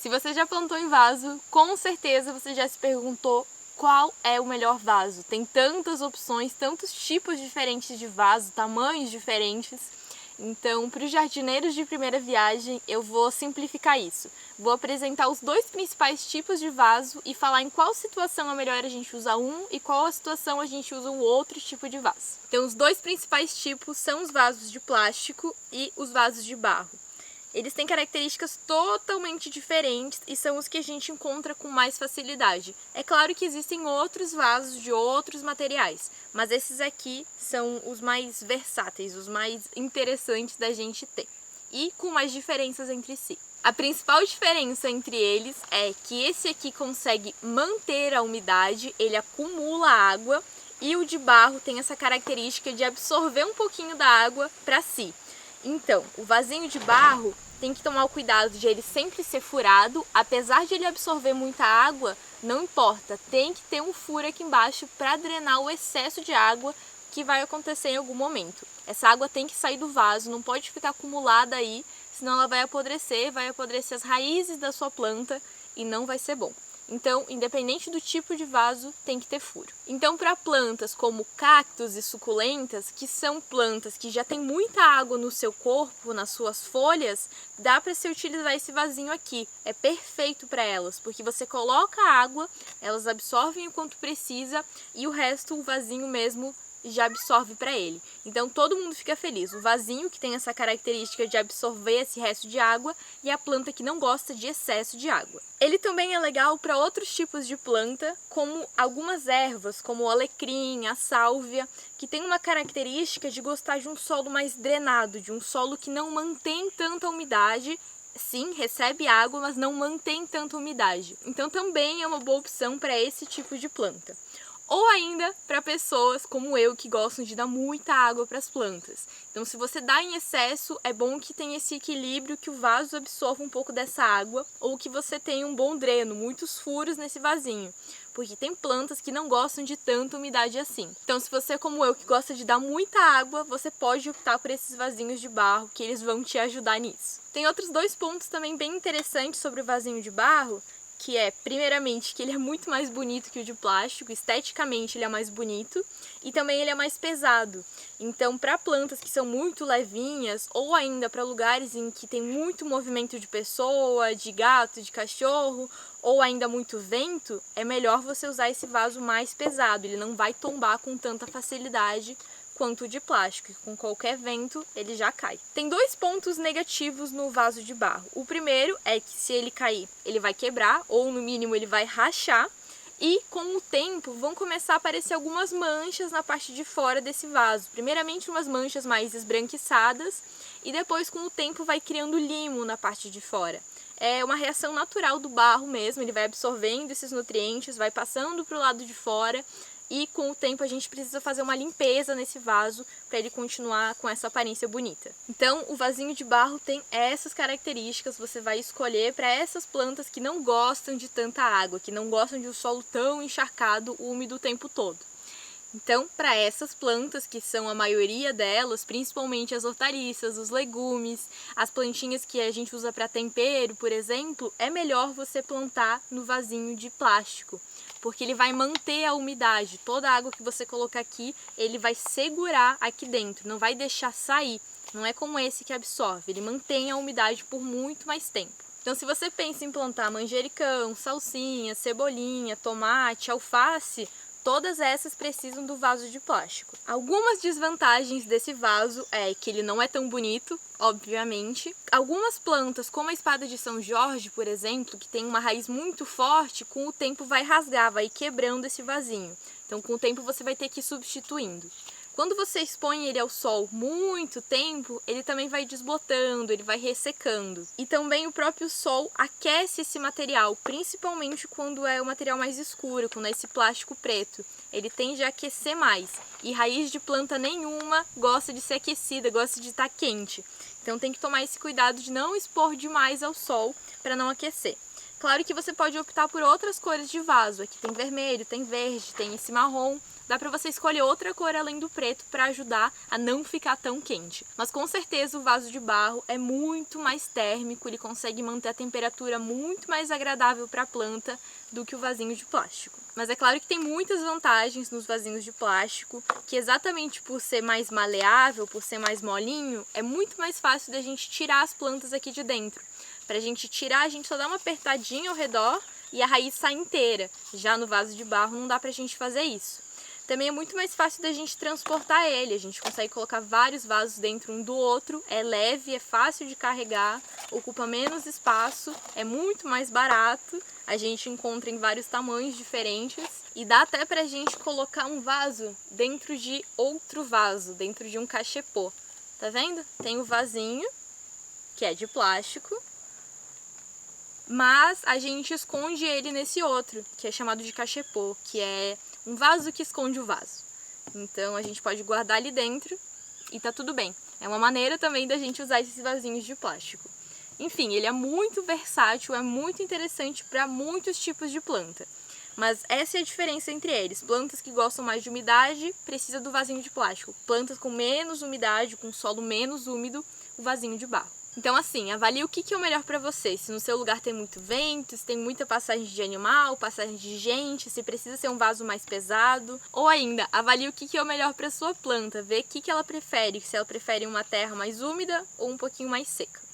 Se você já plantou em vaso, com certeza você já se perguntou qual é o melhor vaso. Tem tantas opções, tantos tipos diferentes de vaso, tamanhos diferentes. Então, para os jardineiros de primeira viagem, eu vou simplificar isso. Vou apresentar os dois principais tipos de vaso e falar em qual situação é melhor a gente usar um e qual a situação a gente usa o outro tipo de vaso. Então, os dois principais tipos são os vasos de plástico e os vasos de barro. Eles têm características totalmente diferentes e são os que a gente encontra com mais facilidade. É claro que existem outros vasos de outros materiais, mas esses aqui são os mais versáteis, os mais interessantes da gente ter e com mais diferenças entre si. A principal diferença entre eles é que esse aqui consegue manter a umidade, ele acumula água, e o de barro tem essa característica de absorver um pouquinho da água para si. Então, o vasinho de barro tem que tomar o cuidado de ele sempre ser furado, apesar de ele absorver muita água, não importa, tem que ter um furo aqui embaixo para drenar o excesso de água que vai acontecer em algum momento. Essa água tem que sair do vaso, não pode ficar acumulada aí, senão ela vai apodrecer as raízes da sua planta e não vai ser bom. Então, independente do tipo de vaso, tem que ter furo. Então, para plantas como cactos e suculentas, que são plantas que já têm muita água no seu corpo, nas suas folhas, dá para se utilizar esse vasinho aqui. É perfeito para elas, porque você coloca a água, elas absorvem o quanto precisa e o resto, o vasinho mesmo, já absorve para ele. Então todo mundo fica feliz. O vasinho que tem essa característica de absorver esse resto de água e a planta que não gosta de excesso de água. Ele também é legal para outros tipos de planta, como algumas ervas, como o alecrim, a sálvia, que tem uma característica de gostar de um solo mais drenado, de um solo que não mantém tanta umidade. Sim, recebe água, mas não mantém tanta umidade. Então também é uma boa opção para esse tipo de planta. Ou ainda para pessoas como eu que gostam de dar muita água para as plantas. Então, se você dá em excesso, é bom que tenha esse equilíbrio, que o vaso absorva um pouco dessa água, ou que você tenha um bom dreno, muitos furos nesse vasinho, porque tem plantas que não gostam de tanta umidade assim. Então, se você é como eu que gosta de dar muita água, você pode optar por esses vasinhos de barro, que eles vão te ajudar nisso. Tem outros dois pontos também bem interessantes sobre o vasinho de barro, que é, primeiramente, que ele é muito mais bonito que o de plástico, esteticamente ele é mais bonito, e também ele é mais pesado. Então, para plantas que são muito levinhas, ou ainda para lugares em que tem muito movimento de pessoa, de gato, de cachorro, ou ainda muito vento, é melhor você usar esse vaso mais pesado, ele não vai tombar com tanta facilidade quanto o de plástico, com qualquer vento ele já cai. Tem dois pontos negativos no vaso de barro. O primeiro é que se ele cair, ele vai quebrar, ou no mínimo ele vai rachar, e com o tempo vão começar a aparecer algumas manchas na parte de fora desse vaso. Primeiramente umas manchas mais esbranquiçadas, e depois com o tempo vai criando limo na parte de fora. É uma reação natural do barro mesmo, ele vai absorvendo esses nutrientes, vai passando para o lado de fora, e com o tempo a gente precisa fazer uma limpeza nesse vaso para ele continuar com essa aparência bonita. Então o vasinho de barro tem essas características, você vai escolher para essas plantas que não gostam de tanta água, que não gostam de um solo tão encharcado, úmido o tempo todo. Então, para essas plantas, que são a maioria delas, principalmente as hortaliças, os legumes, as plantinhas que a gente usa para tempero, por exemplo, é melhor você plantar no vasinho de plástico, porque ele vai manter a umidade. Toda a água que você colocar aqui, ele vai segurar aqui dentro, não vai deixar sair. Não é como esse que absorve, ele mantém a umidade por muito mais tempo. Então, se você pensa em plantar manjericão, salsinha, cebolinha, tomate, alface, todas essas precisam do vaso de plástico. Algumas desvantagens desse vaso é que ele não é tão bonito, obviamente. Algumas plantas, como a espada de São Jorge, por exemplo, que tem uma raiz muito forte, com o tempo vai rasgar, vai quebrando esse vasinho. Então, com o tempo você vai ter que ir substituindo. Quando você expõe ele ao sol muito tempo, ele também vai desbotando, ele vai ressecando. E também o próprio sol aquece esse material, principalmente quando é o material mais escuro, quando é esse plástico preto. Ele tende a aquecer mais. E raiz de planta nenhuma gosta de ser aquecida, gosta de estar quente. Então tem que tomar esse cuidado de não expor demais ao sol para não aquecer. Claro que você pode optar por outras cores de vaso. Aqui tem vermelho, tem verde, tem esse marrom. dá pra você escolher outra cor além do preto para ajudar a não ficar tão quente. Mas com certeza o vaso de barro é muito mais térmico, ele consegue manter a temperatura muito mais agradável para a planta do que o vasinho de plástico. Mas é claro que tem muitas vantagens nos vasinhos de plástico, que exatamente por ser mais maleável, por ser mais molinho, é muito mais fácil da gente tirar as plantas aqui de dentro. Pra gente tirar, a gente só dá uma apertadinha ao redor e a raiz sai inteira. Já no vaso de barro não dá pra gente fazer isso. Também é muito mais fácil da gente transportar ele, a gente consegue colocar vários vasos dentro um do outro, é leve, é fácil de carregar, ocupa menos espaço, é muito mais barato, a gente encontra em vários tamanhos diferentes e dá até pra gente colocar um vaso dentro de outro vaso, dentro de um cachepô. Tá vendo? Tem o vasinho, que é de plástico, mas a gente esconde ele nesse outro, que é chamado de cachepô, que é um vaso que esconde o vaso. Então a gente pode guardar ali dentro e tá tudo bem. É uma maneira também da gente usar esses vasinhos de plástico. Enfim, ele é muito versátil, é muito interessante para muitos tipos de planta. Mas essa é a diferença entre eles. Plantas que gostam mais de umidade, precisa do vasinho de plástico. Plantas com menos umidade, com solo menos úmido, o vasinho de barro. Então assim, avalie o que é o melhor para você. Se no seu lugar tem muito vento, se tem muita passagem de animal, passagem de gente, se precisa ser um vaso mais pesado. Ou ainda, avalie o que é o melhor para sua planta. Vê o que ela prefere, se ela prefere uma terra mais úmida ou um pouquinho mais seca.